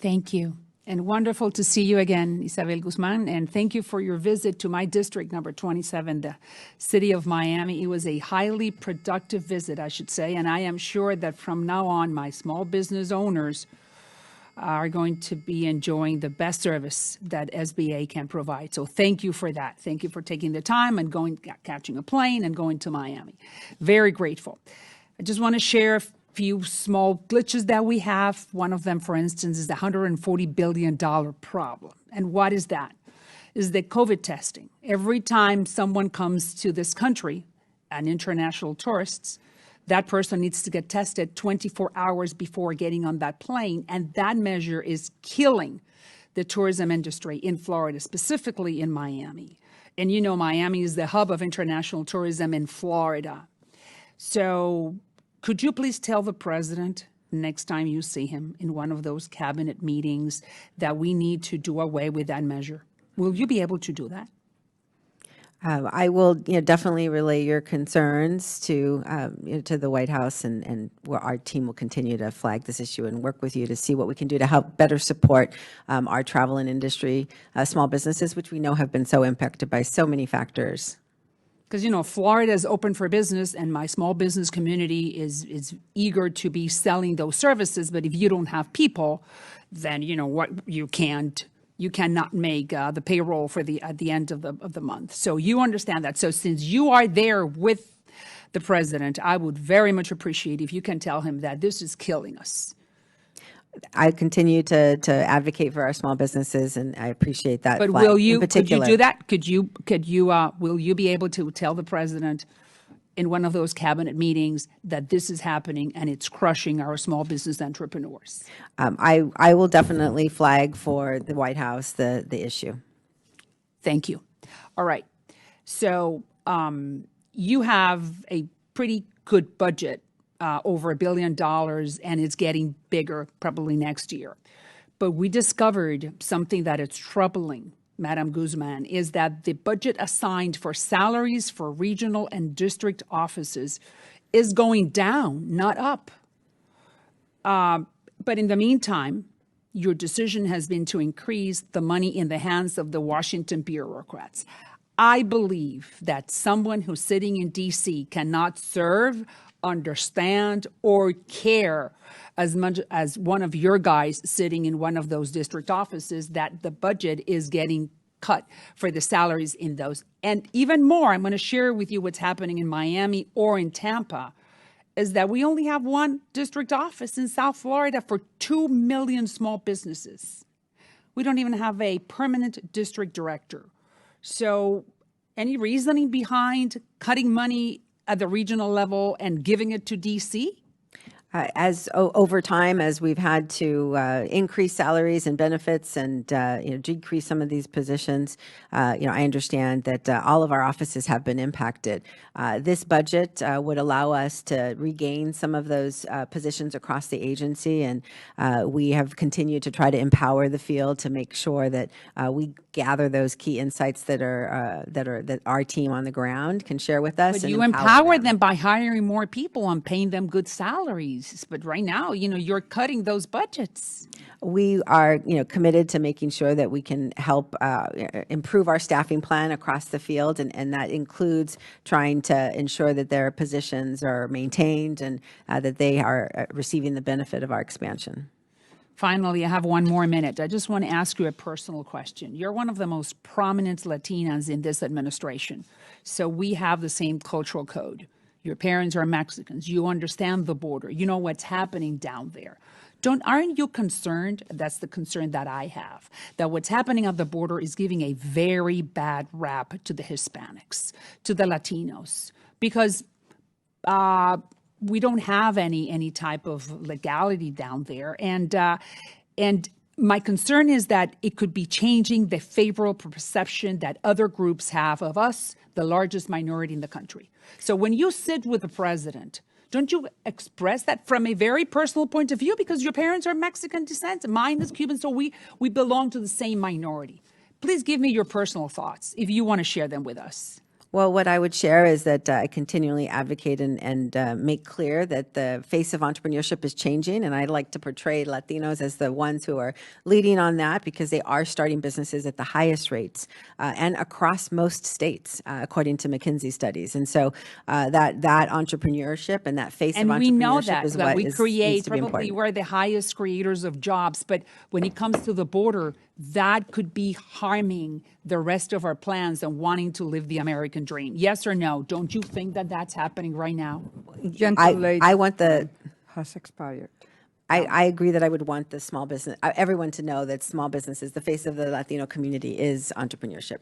Thank you. And wonderful to see you again, Isabel Guzman. And thank you for your visit to my district, number 27, the city of Miami. It was a highly productive visit, I should say. And I am sure that from now on, my small business owners are going to be enjoying the best service that SBA can provide. So thank you for that. Thank you for taking the time and catching a plane and going to Miami. Very grateful. I just want to share a few small glitches that we have. One of them, for instance, is the $140 billion problem. And what is that? Is the COVID testing. Every time someone comes to this country, an international tourists, that person needs to get tested 24 hours before getting on that plane. And that measure is killing the tourism industry in Florida, specifically in Miami. And you know, Miami is the hub of international tourism in Florida. So could you please tell the president next time you see him in one of those cabinet meetings that we need to do away with that measure? Will you be able to do that? I will definitely relay your concerns to the White House, and our team will continue to flag this issue and work with you to see what we can do to help better support our travel and industry, small businesses, which we know have been so impacted by so many factors. Because, you know, Florida is open for business, and my small business community is eager to be selling those services. But if you don't have people, then you know what, you cannot make the payroll for at the end of the month. So you understand that. So since you are there with the president, I would very much appreciate if you can tell him that this is killing us. I continue to advocate for our small businesses, and I appreciate that. But will you? Could you do that? Could you? Will you be able to tell the president in one of those cabinet meetings that this is happening and it's crushing our small business entrepreneurs? I will definitely flag for the White House the issue. Thank you. All right. So you have a pretty good budget, over $1 billion, and it's getting bigger probably next year. But we discovered something that is troubling, Madam Guzman, is that the budget assigned for salaries for regional and district offices is going down, not up. But in the meantime, your decision has been to increase the money in the hands of the Washington bureaucrats. I believe that someone who's sitting in D.C. cannot serve, understand, or care as much as one of your guys sitting in one of those district offices, that the budget is getting cut for the salaries in those. And even more, I'm going to share with you what's happening in Miami or in Tampa, is that we only have one district office in South Florida for 2 million small businesses. We don't even have a permanent district director. So any reasoning behind cutting money at the regional level and giving it to D.C.? Over time, as we've had to increase salaries and benefits and decrease some of these positions, I understand that all of our offices have been impacted. This budget would allow us to regain some of those positions across the agency, and we have continued to try to empower the field to make sure that we gather those key insights that our team on the ground can share with us. But you empower them by hiring more people and paying them good salaries. But right now, you're cutting those budgets. We are, committed to making sure that we can help improve our staffing plan across the field, and that includes trying to ensure that their positions are maintained and that they are receiving the benefit of our expansion. Finally, I have one more minute. I just want to ask you a personal question. You're one of the most prominent Latinas in this administration, so we have the same cultural code. Your parents are Mexicans. You understand the border. You know what's happening down there. Aren't you concerned? That's the concern that I have, that what's happening at the border is giving a very bad rap to the Hispanics, to the Latinos, because we don't have any type of legality down there. And my concern is that it could be changing the favorable perception that other groups have of us, the largest minority in the country. So when you sit with the president, don't you express that from a very personal point of view? Because your parents are Mexican descent, mine is Cuban, so we belong to the same minority. Please give me your personal thoughts if you want to share them with us. Well, what I would share is that I continually advocate and make clear that the face of entrepreneurship is changing, and I like to portray Latinos as the ones who are leading on that because they are starting businesses at the highest rates and across most states, according to McKinsey studies. And so that entrepreneurship and that face of And we know entrepreneurship is that what we needs create, to be probably important. we're the highest creators of jobs, but when it comes to the border, that could be harming the rest of our plans and wanting to live the American dream. Yes or no? Don't you think that that's happening right now? Gentle lady I want the. has expired. I agree that I would want the small business, everyone to know that small businesses, the face of the Latino community is entrepreneurship.